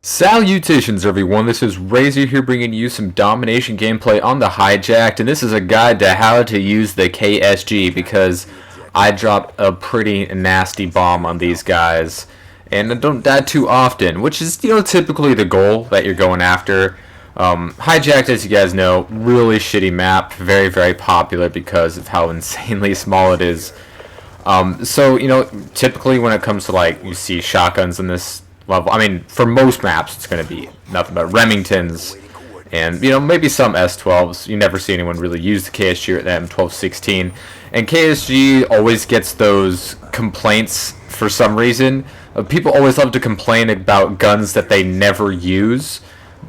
Salutations everyone, this is Razor here bringing you some domination gameplay on the Hijacked, and this is a guide to how to use the KSG because I dropped a pretty nasty bomb on these guys and I don't die too often, which is, typically the goal that you're going after. Hijacked, as you guys know, really shitty map, very, very popular because of how insanely small it is. Typically when it comes to you see shotguns in this level, I mean, for most maps, it's going to be nothing but Remingtons and, maybe some S12s. You never see anyone really use the KSG or the M1216. And KSG always gets those complaints for some reason. People always love to complain about guns that they never use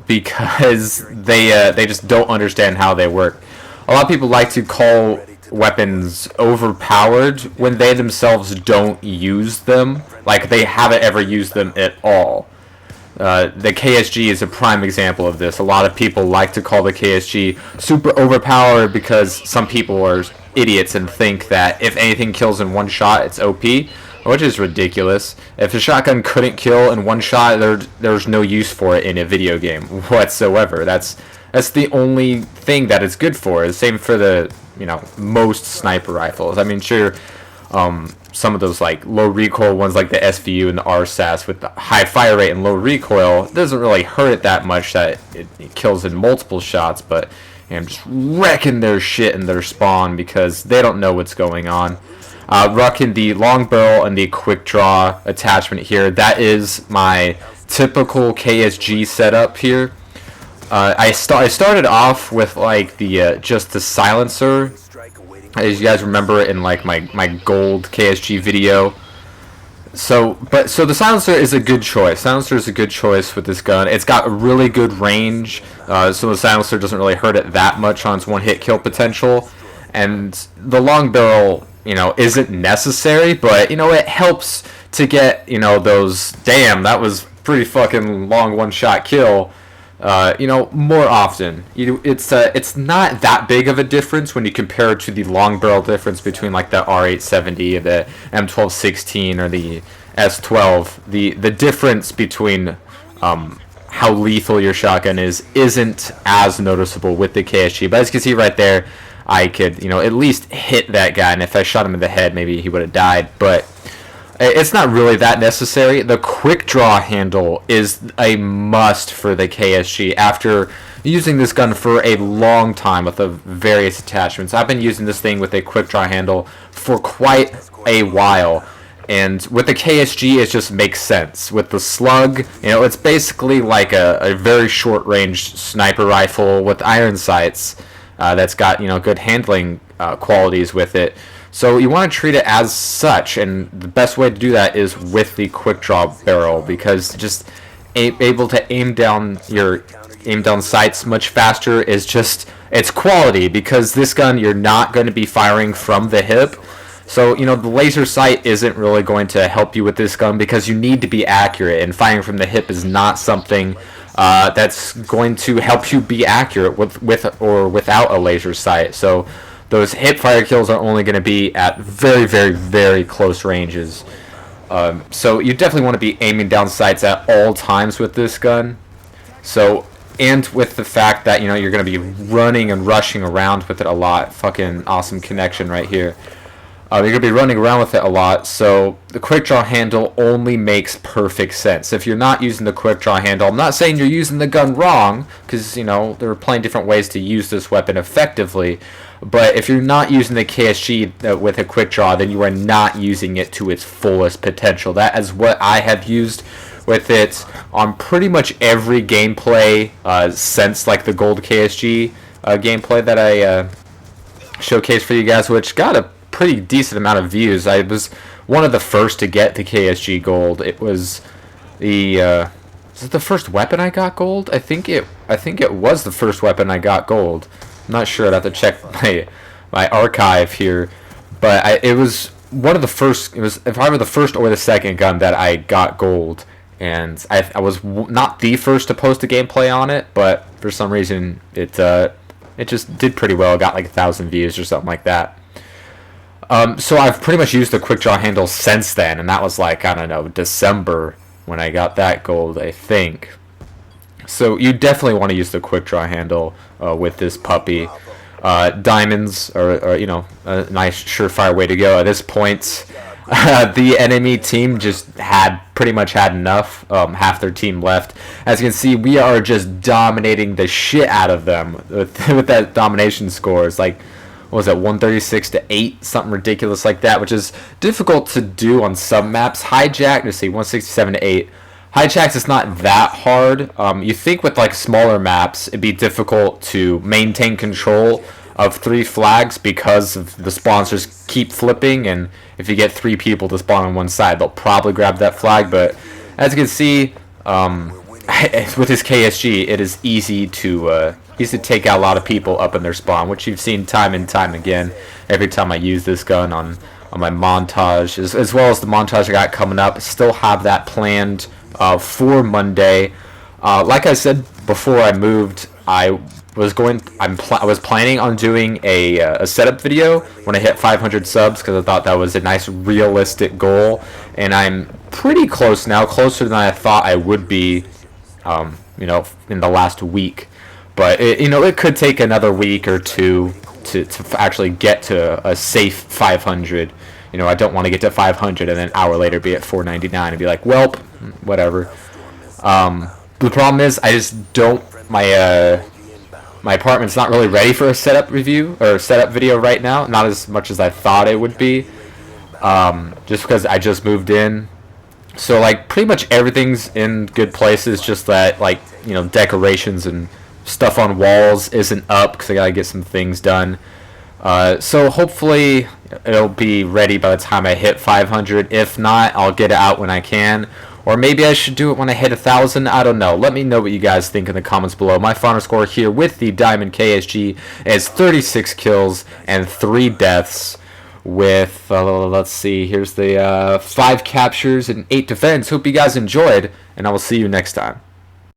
because they just don't understand how they work. A lot of people like to call weapons overpowered when they themselves don't use them, like they haven't ever used them at all. The KSG is a prime example of this. A lot of people like to call the KSG super overpowered because some people are idiots and think that if anything kills in one shot, it's OP, which is ridiculous. If a shotgun couldn't kill in one shot, there's no use for it in a video game whatsoever. That's the only thing that it's good for. The same for the most sniper rifles. I mean, sure, some of those low recoil ones like the SVU and the RSAS with the high fire rate and low recoil, it doesn't really hurt it that much that it kills in multiple shots, but I'm just wrecking their shit in their spawn because they don't know what's going on. Rocking the long barrel and the quick draw attachment here. That is my typical KSG setup here. I started off with just the silencer, as you guys remember in my gold KSG video. So the silencer is a good choice. Silencer is a good choice with this gun. It's got a really good range, so the silencer doesn't really hurt it that much on its one-hit kill potential. And the long barrel, isn't necessary, but it helps to get those. Damn, that was pretty fucking long one-shot kill. More often. It's not that big of a difference when you compare it to the long barrel difference between the R870, the M1216, or the S12. The difference between how lethal your shotgun isn't as noticeable with the KSG. But as you can see right there, I could at least hit that guy, and if I shot him in the head, maybe he would have died. But it's not really that necessary. The quick draw handle is a must for the KSG after using this gun for a long time with the various attachments. I've been using this thing with a quick draw handle for quite a while, and with the KSG it just makes sense. With the slug, it's basically like a very short range sniper rifle with iron sights that's got good handling qualities with it. So you want to treat it as such, and the best way to do that is with the quick draw barrel, because just able to aim down sights much faster is just, it's quality, because this gun you're not going to be firing from the hip. So the laser sight isn't really going to help you with this gun because you need to be accurate, and firing from the hip is not something that's going to help you be accurate with or without a laser sight. So those hip fire kills are only going to be at very, very, very close ranges. So you definitely want to be aiming down sights at all times with this gun. So, and with the fact that you're going to be running and rushing around with it a lot. Fucking awesome connection right here. You're going to be running around with it a lot, so the quick draw handle only makes perfect sense. If you're not using the quick draw handle, I'm not saying you're using the gun wrong, because there are plenty of different ways to use this weapon effectively. But if you're not using the KSG with a quick draw, then you are not using it to its fullest potential. That is what I have used with it on pretty much every gameplay since the gold KSG gameplay that I showcased for you guys, which got a pretty decent amount of views. I was one of the first to get the KSG gold. It was was it the first weapon I got gold? I think it was the first weapon I got gold. I'm not sure. I'd have to check my archive here, but it was one of the first. It was if I were the first or the second gun that I got gold, and I was not the first to post a gameplay on it, but for some reason it just did pretty well. It got 1,000 views or something like that. So I've pretty much used the quick draw handle since then, and that was I don't know, December when I got that gold, I think. So you definitely want to use the quick draw handle with this puppy. Diamonds are a nice surefire way to go. At this point, the enemy team just pretty much had enough. Half their team left. As you can see, we are just dominating the shit out of them with that domination score. It's like, what was it, 136-8, something ridiculous like that, which is difficult to do on some maps. Hijack, let's see, 167-8. Hijacks is not that hard. You think with like smaller maps, it'd be difficult to maintain control of 3 flags because of the sponsors keep flipping, and if you get 3 people to spawn on one side, they'll probably grab that flag. But as you can see, with his KSG, it is easy to take out a lot of people up in their spawn, which you've seen time and time again. Every time I use this gun on my montage, as well as the montage I got coming up, still have that planned for Monday. Like I said before I moved, I was planning on doing a setup video when I hit 500 subs, because I thought that was a nice realistic goal, and I'm pretty close now, closer than I thought I would be, in the last week. But it could take another week or two to actually get to a safe 500. I don't want to get to 500 and then an hour later be at 499 and be like, welp, whatever. The problem is I just don't, my apartment's not really ready for a setup review or setup video right now, not as much as I thought it would be, just because I just moved in. So like pretty much everything's in good places, just that like decorations and stuff on walls isn't up because I gotta get some things done. So hopefully it'll be ready by the time I hit 500. If not, I'll get it out when I can. Or maybe I should do it when I hit 1,000. I don't know. Let me know what you guys think in the comments below. My final score here with the Diamond KSG is 36 kills and 3 deaths with, let's see, here's the 5 captures and 8 defense. Hope you guys enjoyed, and I will see you next time.